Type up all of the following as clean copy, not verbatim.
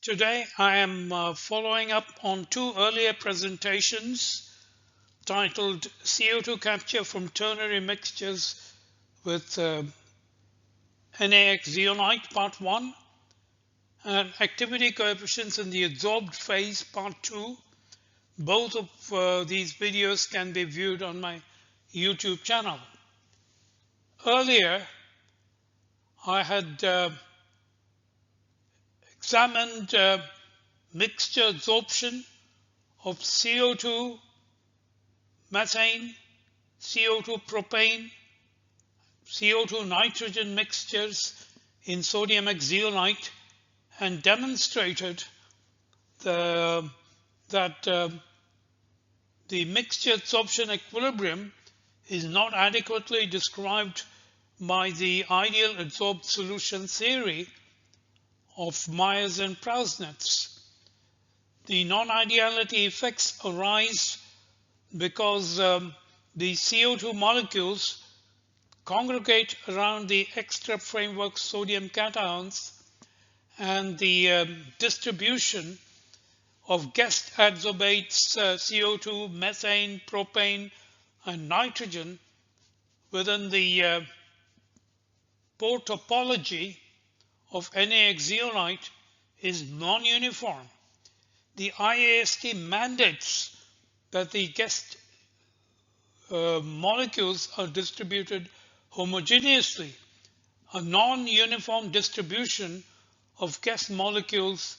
Today I am following up on two earlier presentations titled CO2 Capture from Ternary Mixtures with NaX zeolite Part 1 and Activity Coefficients in the Adsorbed Phase Part 2. Both of these videos can be viewed on my YouTube channel. Earlier I had examined mixture adsorption of CO2 methane, CO2 propane, CO2 nitrogen mixtures in sodium X zeolite and demonstrated that the mixture adsorption equilibrium is not adequately described by the ideal adsorbed solution theory of Myers and Prausnitz. The non-ideality effects arise because the CO2 molecules congregate around the extra framework sodium cations, and the distribution of guest adsorbates CO2, methane, propane, and nitrogen within the pore topology of NaX zeolite is non-uniform. The IAST mandates that the guest molecules are distributed homogeneously. A non-uniform distribution of guest molecules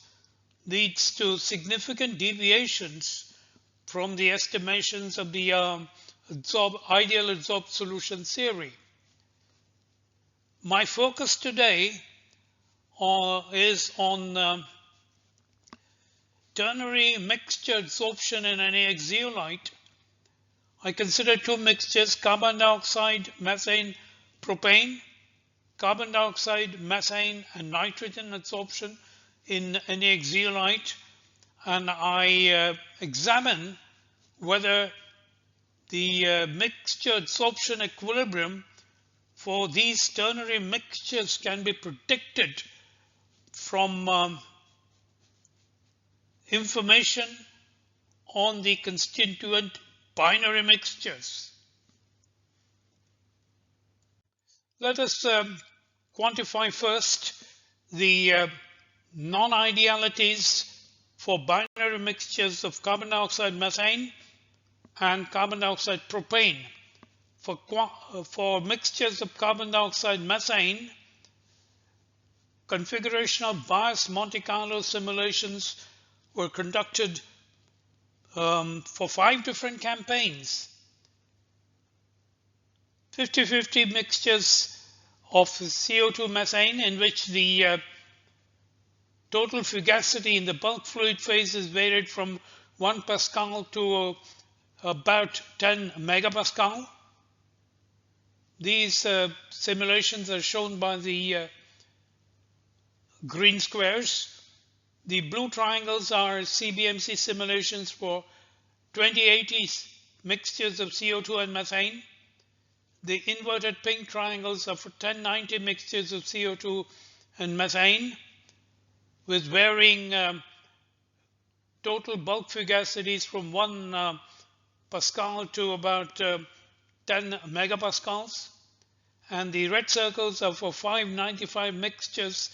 leads to significant deviations from the estimations of the ideal adsorbed solution theory. My focus today is on ternary mixture adsorption in NaX zeolite. I consider two mixtures, carbon dioxide, methane, propane, carbon dioxide, methane, and nitrogen adsorption in NaX zeolite, and I examine whether the mixture adsorption equilibrium for these ternary mixtures can be predicted from information on the constituent binary mixtures. Let us quantify first the non-idealities for binary mixtures of carbon dioxide methane and carbon dioxide propane. For mixtures of carbon dioxide methane, configurational-bias Monte Carlo simulations were conducted for 5 different campaigns. 50-50 mixtures of CO2 methane in which the total fugacity in the bulk fluid phase is varied from 1 Pascal to about 10 megapascal. These simulations are shown by the green squares. The blue triangles are CBMC simulations for 2080 mixtures of CO2 and methane. The inverted pink triangles are for 1090 mixtures of CO2 and methane with varying total bulk fugacities from 1 Pascal to about 10 megapascals. And the red circles are for 595 mixtures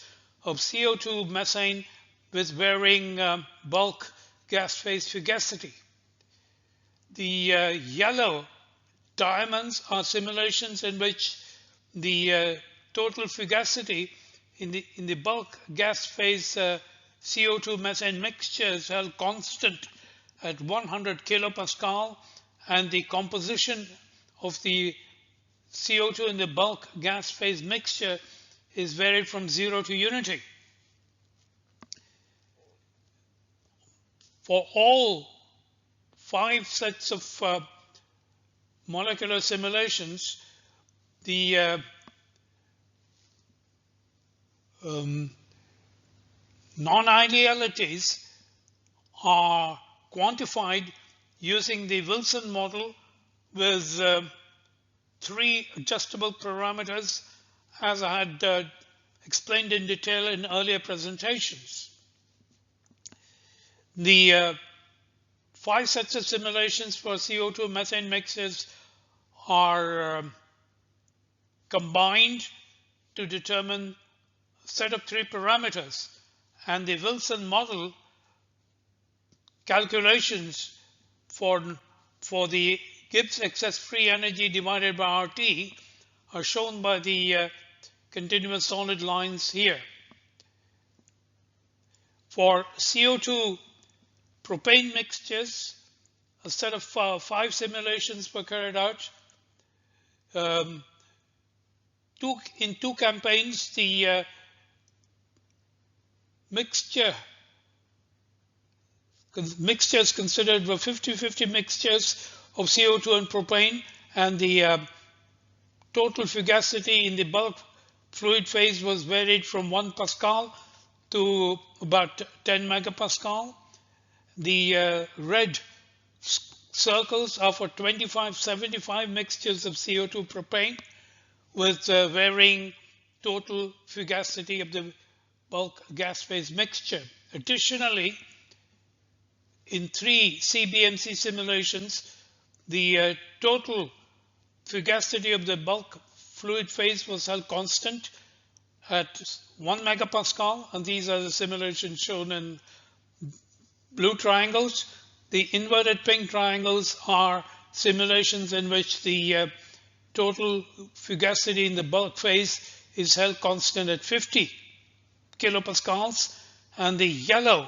of CO2 methane with varying bulk gas phase fugacity. The yellow diamonds are simulations in which the total fugacity in the bulk gas phase CO2 methane mixture is held constant at 100 kilopascal, and the composition of the CO2 in the bulk gas phase mixture is varied from 0 to unity. For all 5 sets of molecular simulations, the non-idealities are quantified using the Wilson model with 3 adjustable parameters, as I had explained in detail in earlier presentations. The 5 sets of simulations for CO2 methane mixtures are combined to determine a set of 3 parameters, and the Wilson model calculations for the Gibbs excess free energy divided by RT are shown by the continuous solid lines here. For CO2 propane mixtures, a set of 5 simulations were carried out. In 2 campaigns, the mixtures considered were 50-50 mixtures of CO2 and propane, and the total fugacity in the bulk fluid phase was varied from 1 Pascal to about 10 megapascal. The red circles are for 25-75 mixtures of CO2 propane with varying total fugacity of the bulk gas phase mixture. Additionally, in 3 CBMC simulations, the total fugacity of the bulk fluid phase was held constant at 1 megapascal, and these are the simulations shown in blue triangles. The inverted pink triangles are simulations in which the total fugacity in the bulk phase is held constant at 50 kilopascals, and the yellow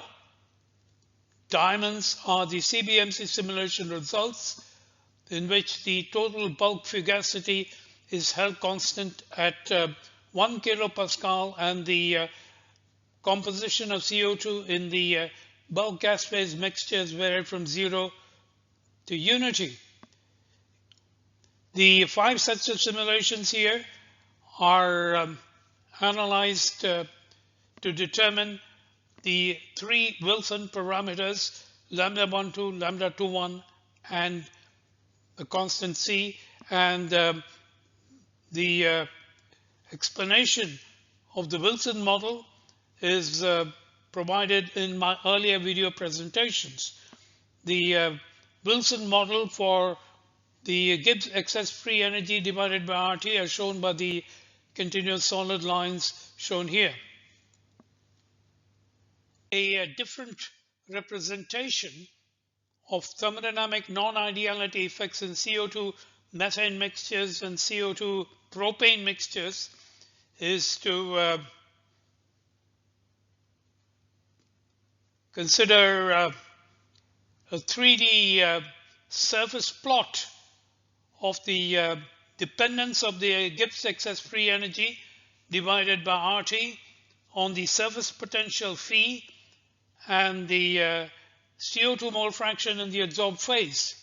diamonds are the CBMC simulation results in which the total bulk fugacity is held constant at 1 kilopascal, and the composition of CO2 in the bulk gas phase mixtures vary from 0 to unity. The 5 sets of simulations here are analyzed to determine the 3 Wilson parameters, lambda 12, lambda 21, and the constant C, and the explanation of the Wilson model is provided in my earlier video presentations. The Wilson model for the Gibbs excess free energy divided by RT are shown by the continuous solid lines shown here. A different representation of thermodynamic non-ideality effects in CO2 methane mixtures and CO2 propane mixtures is to consider a 3D surface plot of the dependence of the Gibbs excess free energy divided by RT on the surface potential phi and the CO2 mole fraction in the adsorbed phase.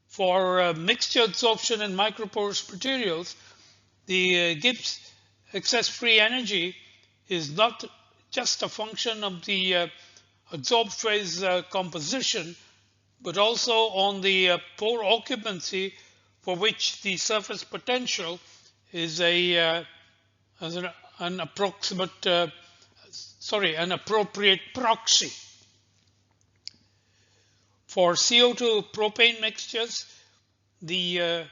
For mixture adsorption in microporous materials, the Gibbs excess free energy is not just a function of the adsorbed phase composition, but also on the pore occupancy, for which the surface potential is an appropriate proxy. For CO2 propane mixtures, the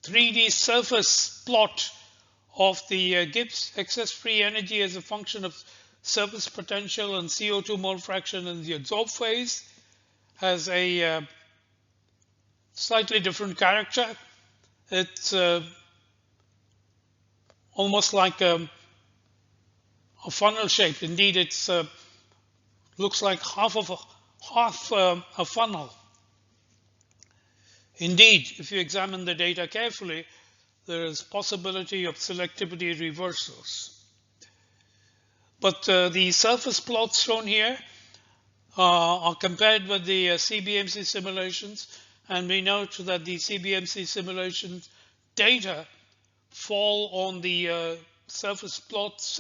3D surface plot of the Gibbs excess free energy as a function of surface potential and CO2 mole fraction in the adsorbed phase has a slightly different character. It's almost like a funnel shape. Indeed, it's looks like half a funnel. Indeed, if you examine the data carefully, there is possibility of selectivity reversals. But the surface plots shown here are compared with the CBMC simulations, and we note that the CBMC simulation data fall on the surface plots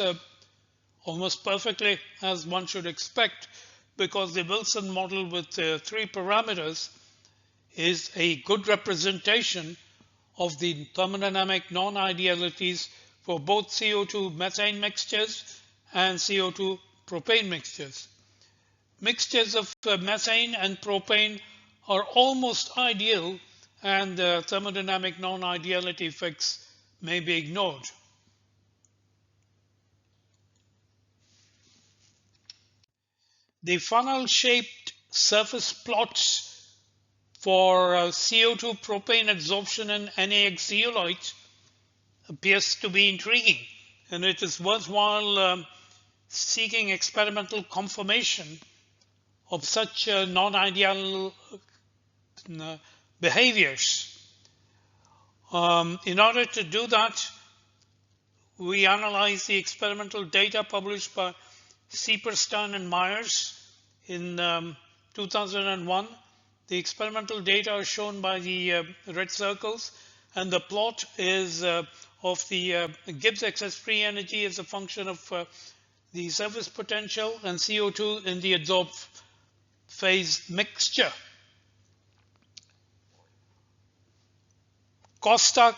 almost perfectly, as one should expect, because the Wilson model with 3 parameters is a good representation of the thermodynamic non-idealities for both CO2 methane mixtures and CO2 propane mixtures. Mixtures of methane and propane are almost ideal, and the thermodynamic non-ideality effects may be ignored. The funnel-shaped surface plots for CO2 propane adsorption and NaX zeolite appears to be intriguing, and it is worthwhile seeking experimental confirmation of such non-ideal behaviors. In order to do that, we analyze the experimental data published by Sieperstein and Myers in 2001. The experimental data are shown by the red circles, and the plot is of the Gibbs excess free energy as a function of the surface potential and CO2 in the adsorbed phase mixture. Costa,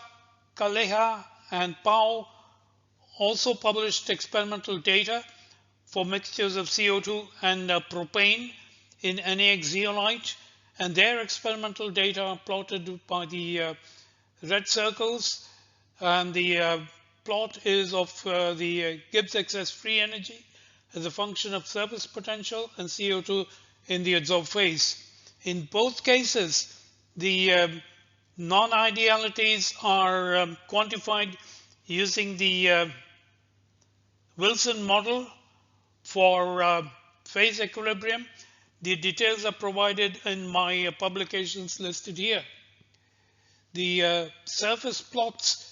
Calleja, and Pau also published experimental data for mixtures of CO2 and propane in NaX zeolite, and their experimental data are plotted by the red circles, and the plot is of the Gibbs excess free energy as a function of surface potential and CO2 in the adsorbed phase. In both cases, the non-idealities are quantified using the Wilson model for phase equilibrium. The details are provided in my publications listed here. The surface plots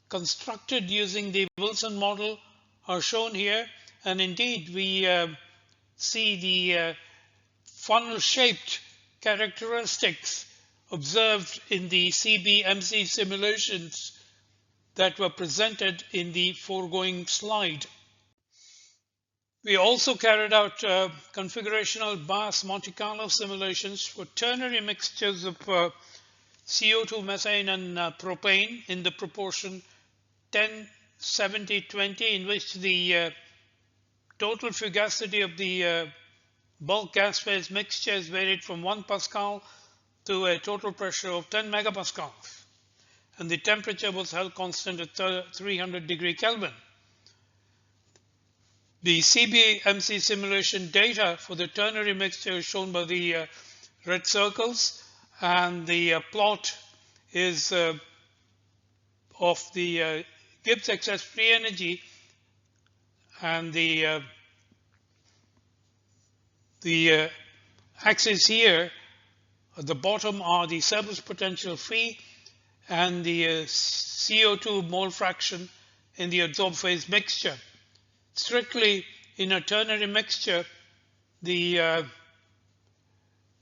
constructed using the Wilson model are shown here, and indeed we see the funnel-shaped characteristics observed in the CBMC simulations that were presented in the foregoing slide. We also carried out configurational-bias Monte Carlo simulations for ternary mixtures of CO2, methane, and propane in the proportion 10-70-20, in which the total fugacity of the bulk gas phase mixture is varied from 1 Pascal to a total pressure of 10 megapascals, and the temperature was held constant at 300 degree Kelvin. The CBMC simulation data for the ternary mixture is shown by the red circles, and the plot is of the Gibbs excess free energy, and the axis here at the bottom are the surface potential free and the CO2 mole fraction in the adsorbed phase mixture. Strictly in a ternary mixture, the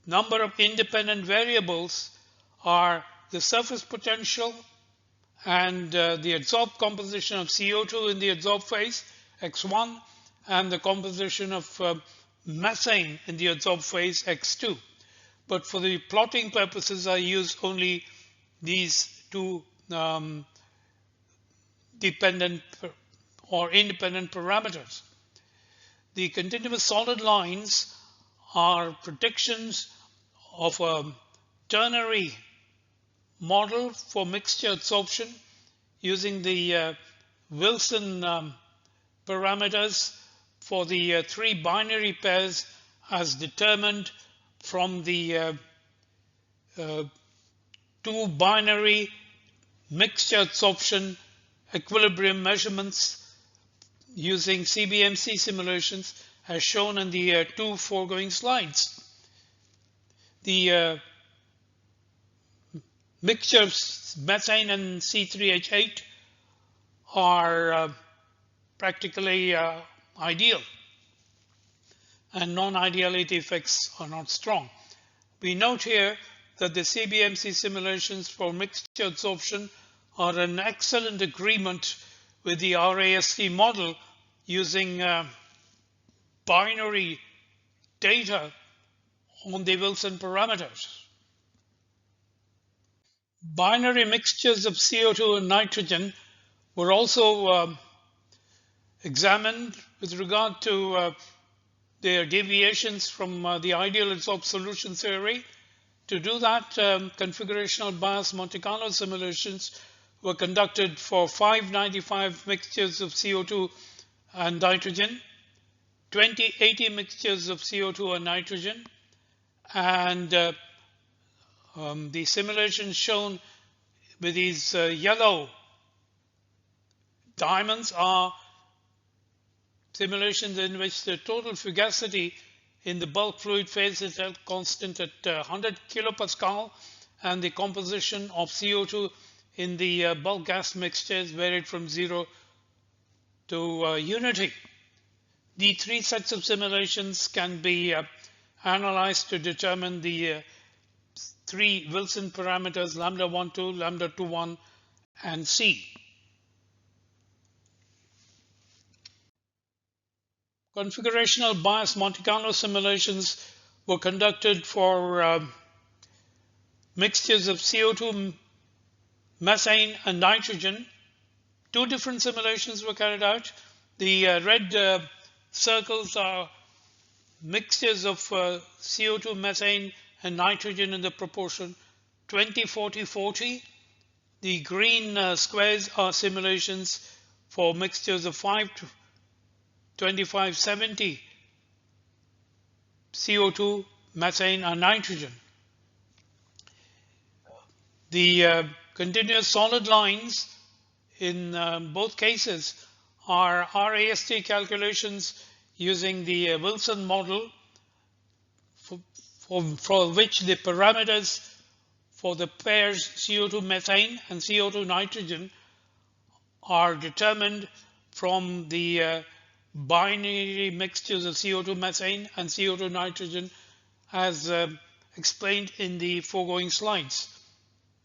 number of independent variables are the surface potential and the adsorbed composition of CO2 in the adsorbed phase, X1, and the composition of methane in the adsorbed phase, X2. But for the plotting purposes, I use only these two dependent or independent parameters. The continuous solid lines are predictions of a ternary model for mixture adsorption using the Wilson parameters for the three binary pairs as determined from the two binary mixture adsorption equilibrium measurements using CBMC simulations as shown in the two foregoing slides. The mixture of methane and C3H8 are practically ideal, and non-ideality effects are not strong. We note here that the CBMC simulations for mixture adsorption are an excellent agreement with the RAST model using binary data on the Wilson parameters. Binary mixtures of CO2 and nitrogen were also examined with regard to their deviations from the ideal adsorbed solution theory. To do that, configurational-bias Monte Carlo simulations were conducted for 595 mixtures of CO2 and nitrogen, 2080 mixtures of CO2 and nitrogen, and the simulations shown with these yellow diamonds are simulations in which the total fugacity in the bulk fluid phase is held constant at 100 kilopascal, and the composition of CO2 in the bulk gas mixtures varied from 0 to unity. The three sets of simulations can be analyzed to determine the three Wilson parameters lambda 12, lambda 21, and C. Configurational-bias Monte Carlo simulations were conducted for mixtures of CO2, methane, and nitrogen. Two different simulations were carried out. The red circles are mixtures of CO2, methane, and nitrogen in the proportion 20-40-40. The green squares are simulations for mixtures of 5-25-70 CO2, methane, and nitrogen. The continuous solid lines in both cases are RAST calculations using the Wilson model, for which the parameters for the pairs CO2 methane and CO2 nitrogen are determined from the binary mixtures of CO2 methane and CO2 nitrogen as explained in the foregoing slides.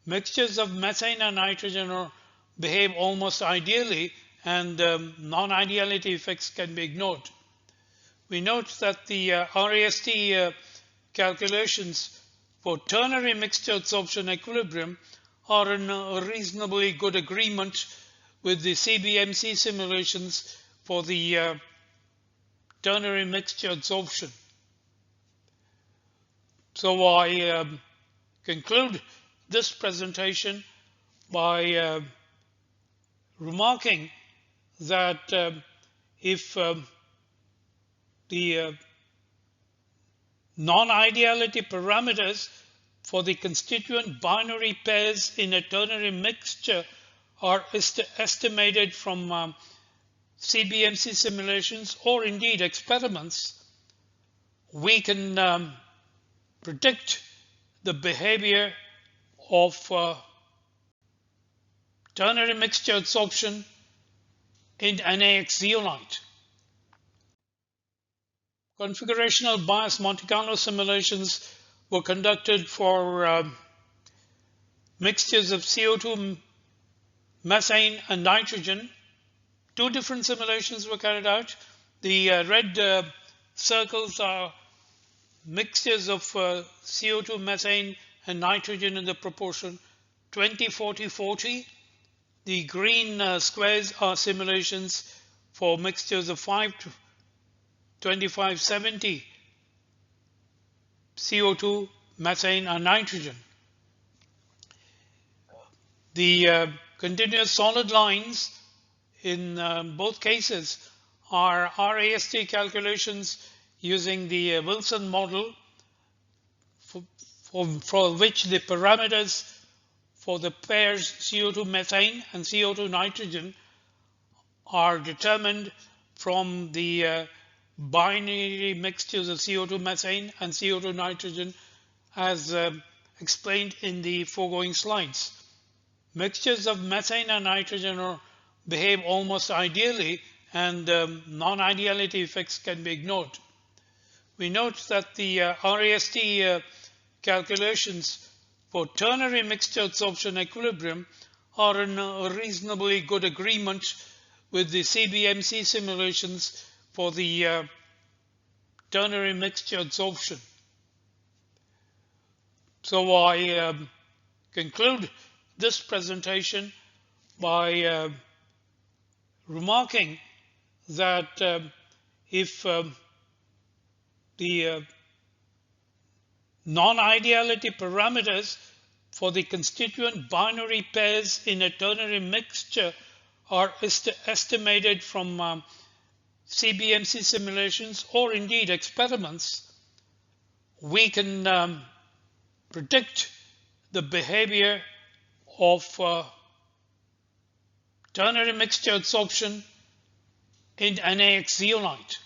Mixtures of methane and nitrogen behave almost ideally, and non-ideality effects can be ignored. We note that the RAST calculations for ternary mixture adsorption equilibrium are in a reasonably good agreement with the CBMC simulations for the ternary mixture adsorption. So I conclude this presentation by remarking that if the non-ideality parameters for the constituent binary pairs in a ternary mixture are estimated from CBMC simulations or indeed experiments, we can predict the behavior of ternary mixture adsorption in NaX zeolite. Configurational-bias Monte Carlo simulations were conducted for mixtures of CO2, methane, and nitrogen. Two different simulations were carried out. The red circles are mixtures of CO2, methane, and nitrogen in the proportion 20-40-40. The green squares are simulations for mixtures of 5-25-70 CO2, methane, and nitrogen. The continuous solid lines in both cases are RAST calculations using the Wilson model, for which the parameters for the pairs CO2 methane and CO2 nitrogen are determined from the binary mixtures of CO2 methane and CO2 nitrogen as explained in the foregoing slides. Mixtures of methane and nitrogen behave almost ideally, and non-ideality effects can be ignored. We note that the RAST calculations for ternary mixture adsorption equilibrium are in a reasonably good agreement with the CBMC simulations for the ternary mixture adsorption. So I conclude this presentation by remarking that if the non-ideality parameters for the constituent binary pairs in a ternary mixture are estimated from CBMC simulations or indeed experiments, we can predict the behavior of ternary mixture adsorption in NaX zeolite.